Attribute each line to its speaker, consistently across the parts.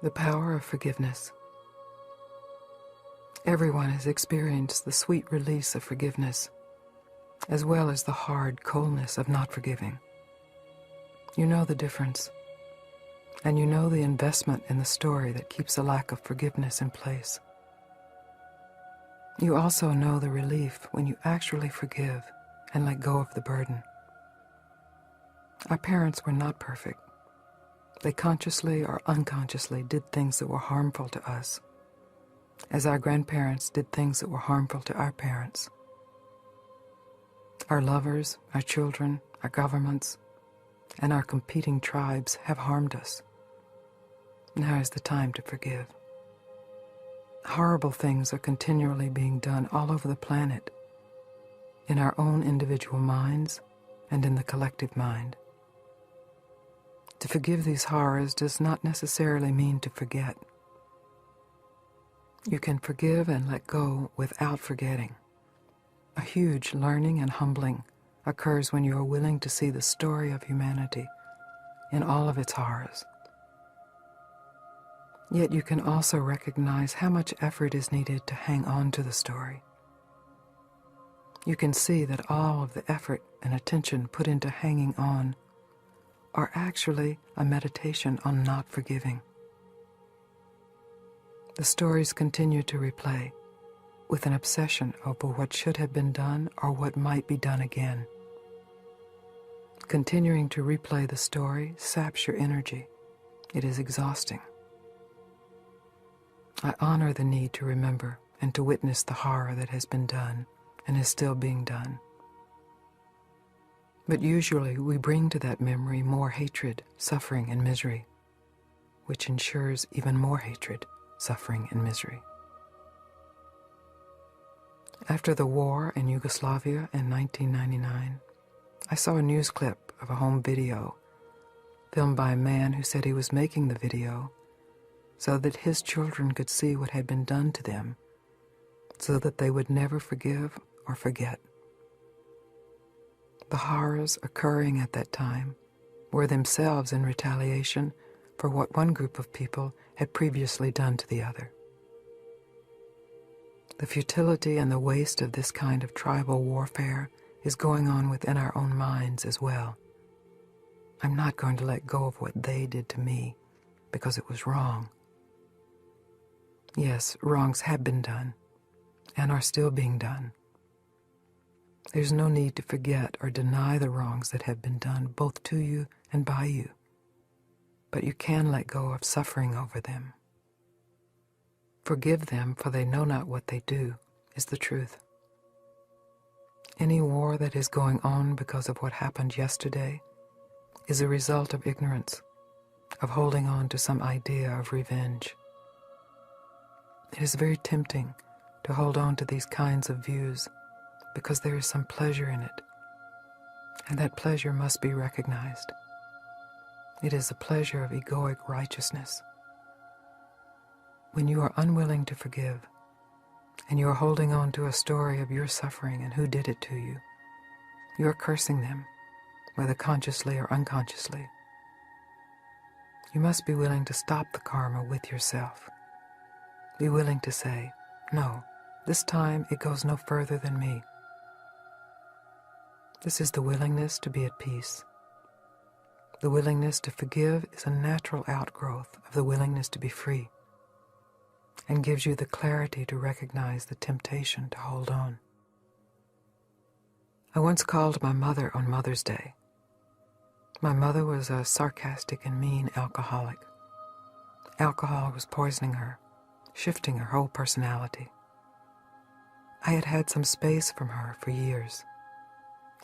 Speaker 1: The power of forgiveness. Everyone has experienced the sweet release of forgiveness, as well as the hard coldness of not forgiving. You know the difference, and you know the investment in the story that keeps a lack of forgiveness in place. You also know the relief when you actually forgive and let go of the burden. Our parents were not perfect. They consciously or unconsciously did things that were harmful to us, as our grandparents did things that were harmful to our parents. Our lovers, our children, our governments, and our competing tribes have harmed us. Now is the time to forgive. Horrible things are continually being done all over the planet, in our own individual minds and in the collective mind. To forgive these horrors does not necessarily mean to forget. You can forgive and let go without forgetting. A huge learning and humbling occurs when you are willing to see the story of humanity in all of its horrors. Yet you can also recognize how much effort is needed to hang on to the story. You can see that all of the effort and attention put into hanging on are actually a meditation on not forgiving. The stories continue to replay with an obsession over what should have been done or what might be done again. Continuing to replay the story saps your energy. It is exhausting. I honor the need to remember and to witness the horror that has been done and is still being done. But usually we bring to that memory more hatred, suffering, and misery, which ensures even more hatred, suffering, and misery. After the war in Yugoslavia in 1999, I saw a news clip of a home video filmed by a man who said he was making the video so that his children could see what had been done to them, so that they would never forgive or forget. The horrors occurring at that time were themselves in retaliation for what one group of people had previously done to the other. The futility and the waste of this kind of tribal warfare is going on within our own minds as well. I'm not going to let go of what they did to me because it was wrong. Yes, wrongs have been done and are still being done. There's no need to forget or deny the wrongs that have been done both to you and by you, but you can let go of suffering over them. Forgive them, for they know not what they do, is the truth. Any war that is going on because of what happened yesterday is a result of ignorance, of holding on to some idea of revenge. It is very tempting to hold on to these kinds of views because there is some pleasure in it, and that pleasure must be recognized. It is the pleasure of egoic righteousness. When you are unwilling to forgive, and you are holding on to a story of your suffering and who did it to you, you are cursing them, whether consciously or unconsciously. You must be willing to stop the karma with yourself. Be willing to say, no, this time it goes no further than me. This is the willingness to be at peace. The willingness to forgive is a natural outgrowth of the willingness to be free, and gives you the clarity to recognize the temptation to hold on. I once called my mother on Mother's Day. My mother was a sarcastic and mean alcoholic. Alcohol was poisoning her, shifting her whole personality. I had had some space from her for years,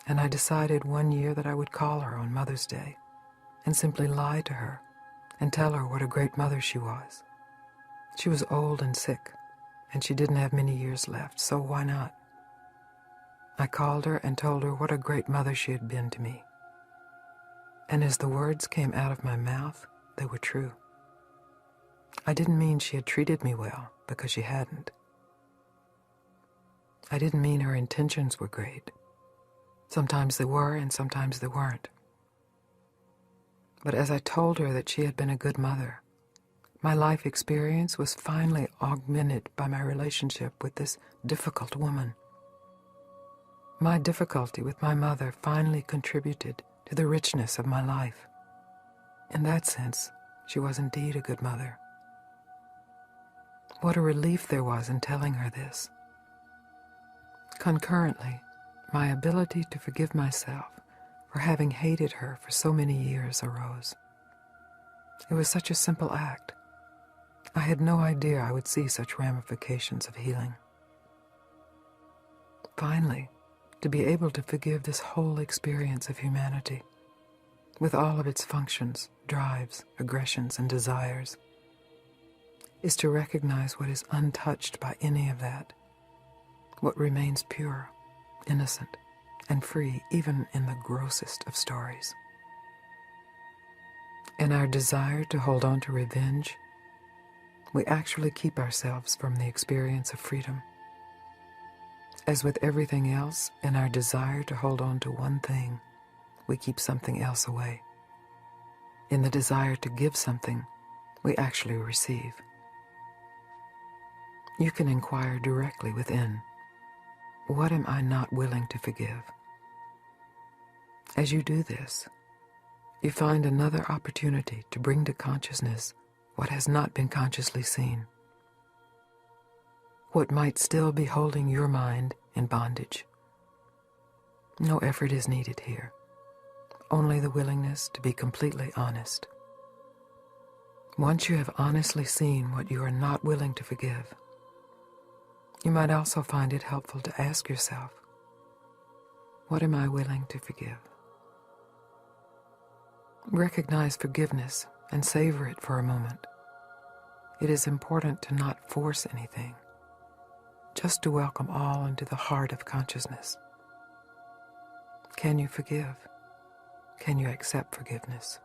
Speaker 1: and I decided one year that I would call her on Mother's Day and simply lie to her and tell her what a great mother she was. She was old and sick, and she didn't have many years left, so why not? I called her and told her what a great mother she had been to me. And as the words came out of my mouth, they were true. I didn't mean she had treated me well, because she hadn't. I didn't mean her intentions were great. Sometimes they were, and sometimes they weren't. But as I told her that she had been a good mother, My life experience was finally augmented by my relationship with this difficult woman. My difficulty with my mother finally contributed to the richness of my life. In that sense, she was indeed a good mother. What a relief there was in telling her this. Concurrently, my ability to forgive myself for having hated her for so many years arose. It was such a simple act. I had no idea I would see such ramifications of healing. Finally, to be able to forgive this whole experience of humanity, with all of its functions, drives, aggressions, and desires, is to recognize what is untouched by any of that, what remains pure, innocent, and free even in the grossest of stories. In our desire to hold on to revenge, we actually keep ourselves from the experience of freedom. As with everything else, in our desire to hold on to one thing, we keep something else away. In the desire to give something, we actually receive. You can inquire directly within, what am I not willing to forgive? As you do this, you find another opportunity to bring to consciousness what has not been consciously seen, what might still be holding your mind in bondage. No effort is needed here, only the willingness to be completely honest. Once you have honestly seen what you are not willing to forgive, you might also find it helpful to ask yourself, what am I willing to forgive? Recognize forgiveness and savor it for a moment. It is important to not force anything, just to welcome all into the heart of consciousness. Can you forgive? Can you accept forgiveness?